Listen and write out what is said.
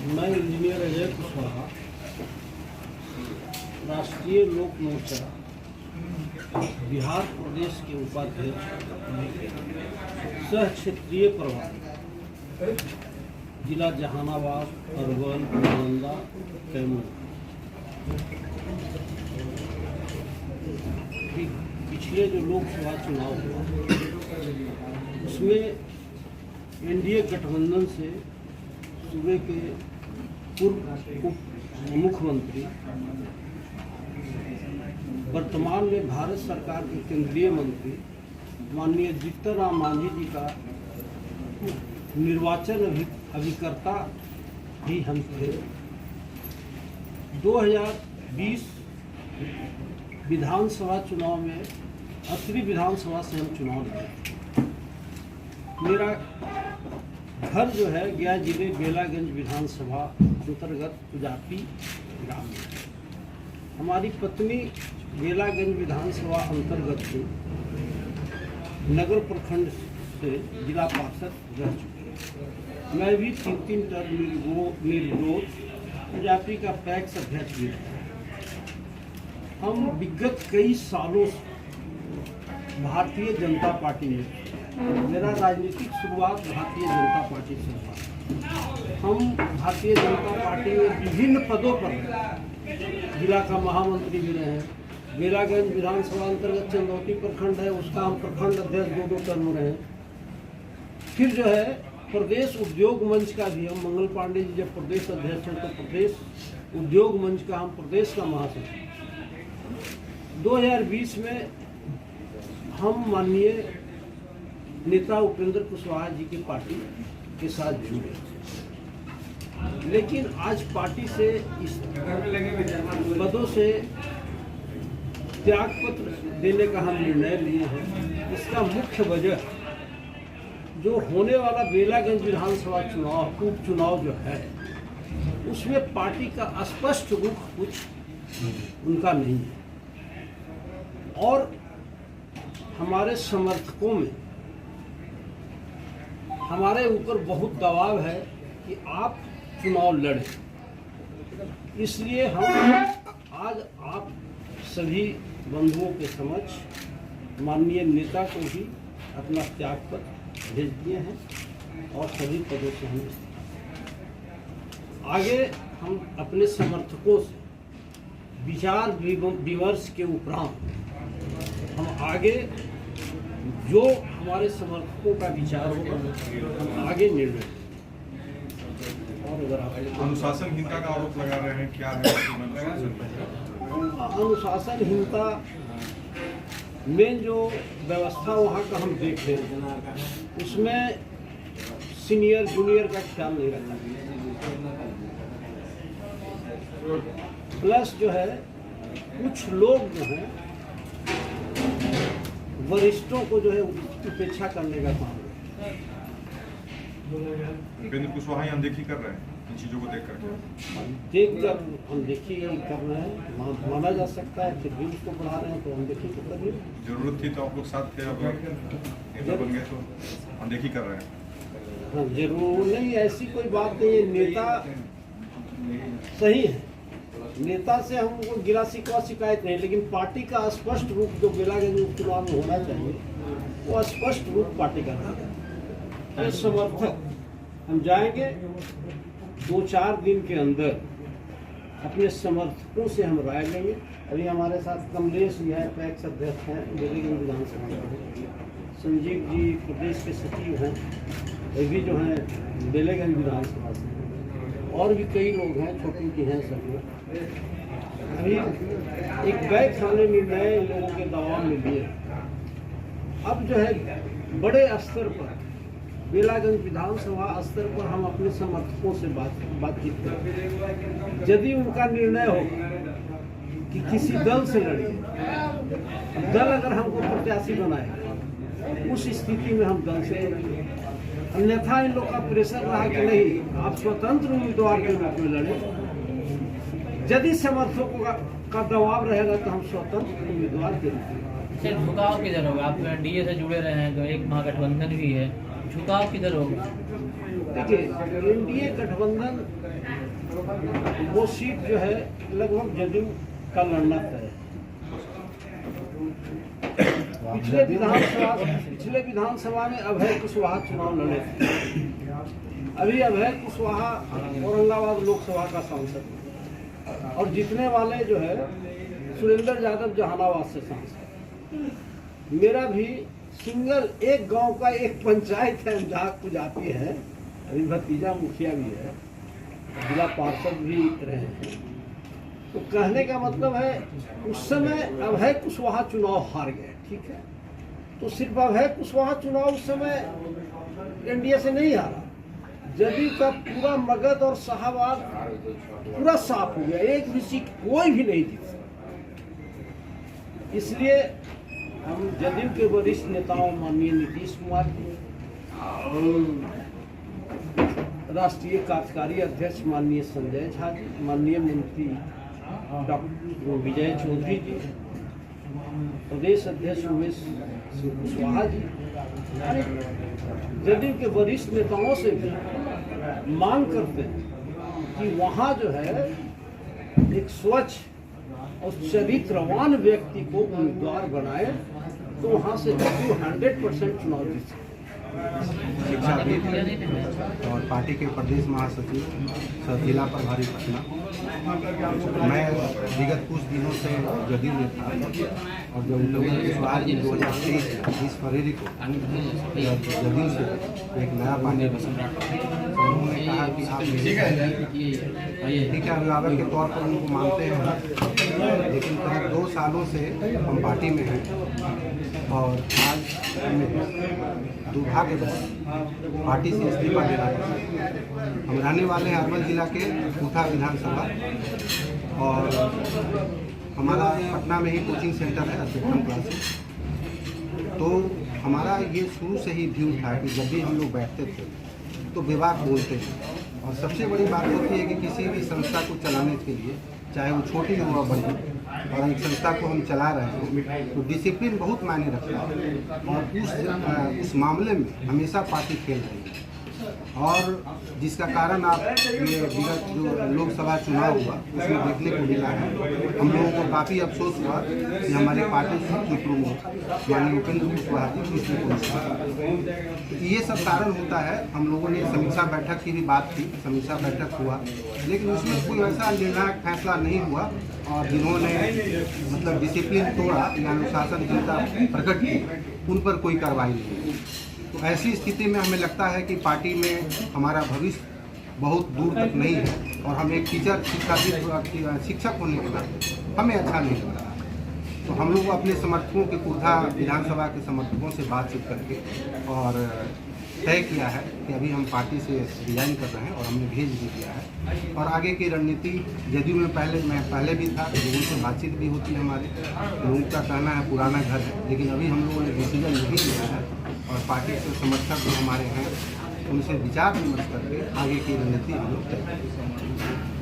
मैं इंजीनियर अजय कुशवाहा, राष्ट्रीय लोक मोर्चा बिहार प्रदेश के उपाध्यक्ष सह क्षेत्रीय प्रभारी जिला जहानाबाद, अरवल, नालंदा, कैमूर। पिछले जो लोकसभा चुनाव हुआ उसमें एनडीए गठबंधन से सूबे के पूर्व उप मुख्यमंत्री, वर्तमान में भारत सरकार के केंद्रीय मंत्री माननीय जीतन राम मांझी जी का निर्वाचन अभिकर्ता भी हम थे। 2020 विधानसभा चुनाव में असली विधानसभा से हम चुनाव लड़े। मेरा घर जो है गया जिले बेलागंज विधानसभा अंतर्गत उजापी ग्राम में। हमारी पत्नी बेलागंज विधानसभा अंतर्गत से नगर प्रखंड से जिला पार्षद रह चुकी है। मैं भी 3 टर्म निर्विरोध उजापी का पैक्स अध्यक्ष भी रहा। हम विगत कई सालों से भारतीय जनता पार्टी में, मेरा राजनीतिक शुरुआत भारतीय जनता पार्टी से हुआ। हम भारतीय जनता पार्टी में विभिन्न पदों पर जिला का महामंत्री भी रहे हैं। बेलागंज विधानसभा अंतर्गत चंदौती प्रखंड है, उसका हम प्रखंड अध्यक्ष 2 टर्म रहे। फिर जो है प्रदेश उद्योग मंच का भी, हम मंगल पांडे जी जब प्रदेश अध्यक्ष हैं तो प्रदेश उद्योग मंच का हम प्रदेश का महासचिव। 2020 में हम माननीय नेता उपेंद्र कुशवाहा जी की पार्टी के साथ जुड़े, लेकिन आज पार्टी से इस पदों से त्याग पत्र देने का हम निर्णय लिए हैं। इसका मुख्य वजह जो होने वाला बेलागंज विधानसभा चुनाव, उपचुनाव जो है, उसमें पार्टी का स्पष्ट रुख कुछ उनका नहीं है और हमारे समर्थकों में हमारे ऊपर बहुत दबाव है कि आप चुनाव लड़ें। इसलिए हम आज आप सभी बंधुओं के समक्ष माननीय नेता को भी अपना त्यागपत्र भेज दिए हैं और सभी पदों से हम आगे हम अपने समर्थकों से विचार विमर्श के उपरांत हम आगे जो हमारे समर्थकों का विचार होगा हम आगे निर्णय। और अगर आप अनुशासनहीनता का आरोप लगा रहे हैं, क्या है अनुशासनहीनता में जो व्यवस्था वहाँ का हम देख रहे हैं उसमें सीनियर जूनियर का ख्याल नहीं रखा। प्लस जो है कुछ लोग जो हैं वरिष्ठों को जो है उपेक्षा करने का काम है। उपेंद्र कुशवाहा अनदेखी कर रहे हैं इन चीजों को देख कर अनदेखी कर रहे हैं, माना जा सकता है। फिर भी उसको बढ़ा रहे हैं तो अनदेखी तो करिए। जरूरत थी तो आप लोग साथ थे, अब नेता बन गए तो अनदेखी कर रहे हैं। हाँ, जरूर नहीं, ऐसी कोई बात नहीं है। नेता सही है, नेता से हमको गिला शिकवा शिकायत नहीं, लेकिन पार्टी का स्पष्ट रूप जो बेलागंज उपचुनाव में होना चाहिए वो स्पष्ट रूप पार्टी का है। समर्थक हम जाएंगे 2-4 दिन के अंदर अपने समर्थकों से हम राय लेंगे। अभी हमारे साथ कमलेश जी हैं, पैक्स अध्यक्ष हैं बेलागंज विधानसभा के, संजीव जी प्रदेश के सचिव हैं, ये भी जो हैं बेलागंज विधानसभा से, और भी कई लोग हैं, छोटी जी हैं सब लोग। अभी एक बैच हमने निर्णय इन लोगों के दबाव में लिए। अब जो है बड़े स्तर पर बेलागंज विधानसभा स्तर पर हम अपने समर्थकों से बातचीत करें। यदि उनका निर्णय हो कि किसी दल से लड़े, दल अगर हमको प्रत्याशी बनाए उस स्थिति में हम दल से लड़ेंगे। अन्यथा इन लोग का प्रेशर रहा कि नहीं आप स्वतंत्र उम्मीदवार के रूप में लड़े। यदि समर्थकों का दबाव रहेगा तो हम स्वतंत्र उम्मीदवार के रूप में। झुकाव किधर होगा? आप डीए से जुड़े रहे हैं, जो एक महागठबंधन भी है, झुकाव किधर होगा? देखिए एनडीए गठबंधन वो सीट जो है लगभग जदयू का लड़ना तय है। पिछले विधानसभा में अभय कुशवाहा चुनाव लड़े थे। अभी अभय कुशवाहा औरंगाबाद लोकसभा का सांसद है और जीतने वाले जो है सुरेंद्र यादव जहानाबाद से सांसद। मेरा भी सिंगल एक गांव का एक पंचायत है जहाँ जाती है, अभी भतीजा मुखिया भी है, जिला पार्षद भी रहे हैं। तो कहने का मतलब है उस समय अभय कुशवाहा चुनाव हार गए, ठीक है। तो सिर्फ अभय कुशवाहा चुनाव उस समय एनडीए से नहीं हारा, जदयू का पूरा मगध और शाहबाद पूरा साफ हो गया, एक भी सीट कोई भी नहीं जीत सकता। इसलिए हम जदयू के वरिष्ठ नेताओं माननीय नीतीश कुमार जी, राष्ट्रीय कार्यकारी अध्यक्ष माननीय संजय झा जी, माननीय मंत्री डॉक्टर विजय चौधरी जी, प्रदेश अध्यक्ष उमेश सिंह कुशवाहा जी, जदयू के वरिष्ठ नेताओं से भी मांग करते हैं कि वहाँ जो है एक स्वच्छ और चरित्रवान व्यक्ति को उम्मीदवार बनाए, तो वहाँ से जदयू 100% चुनाव जीत सकते। शिक्षा और पार्टी के प्रदेश महासचिव सह जिला प्रभारी पटना। मैं विगत कुछ दिनों से जदयू में था और जब लोगों के सवाल 2023 फरवरी को जदयू से एक नया पार्टी बना, उन्होंने कहा कि आप ठीक है अभिभावक के तौर पर उनको मानते हैं, लेकिन करीब 2 सालों से हम पार्टी में हैं और आज दुर्भाग्यवश पार्टी से इस्तीफा देना पड़ा। हम रहने वाले हैं अरवल जिला के कुथा विधानसभा और हमारा पटना में ही कोचिंग सेंटर है असिस्टेंट क्लासेस। तो हमारा ये शुरू से ही व्यू था कि जब भी हम लोग बैठते थे तो विवाद बोलते थे, और सबसे बड़ी बात होती है कि किसी भी संस्था को चलाने के लिए, चाहे वो छोटी हो या बड़ी, और एक संस्था को हम चला रहे हैं तो डिसिप्लिन बहुत मायने रखता है, और उस मामले में हमेशा पार्टी खेल रही है। और जिसका कारण आप ये विगत जो लोकसभा चुनाव हुआ उसमें देखने को मिला है। हम लोगों को काफ़ी अफसोस हुआ कि हमारे पार्टी के प्रमुख यानी उपेंद्र कुशवाहा जी तो ये सब कारण होता है। हम लोगों ने समीक्षा बैठक की भी बात की, समीक्षा बैठक हुआ, लेकिन उसमें कोई ऐसा निर्णायक फैसला नहीं हुआ, और जिन्होंने मतलब डिसिप्लिन तोड़ा या अनुशासनहीनता प्रकट की उन पर कोई कार्रवाई नहीं हुई। तो ऐसी स्थिति में हमें लगता है कि पार्टी में हमारा भविष्य बहुत दूर तक नहीं है, और हम एक टीचर शिक्षक होने के नाते हमें अच्छा नहीं लग रहा। तो हम लोग अपने समर्थकों के कुर्धा विधानसभा के समर्थकों से बातचीत करके और तय किया है कि अभी हम पार्टी से रिजाइन कर रहे हैं, और हमने भेज भी दिया है। और आगे की रणनीति जदयू में मैं पहले भी था, लोगों से बातचीत भी होती है हमारे, लोगों का कहना है पुराना घर है, लेकिन अभी हम लोगों ने डिसीजन नहीं लिया है, और पार्टी के समर्थक जो हमारे हैं उनसे विचार विमर्श करके आगे की रणनीति हम लोग तय करेंगे।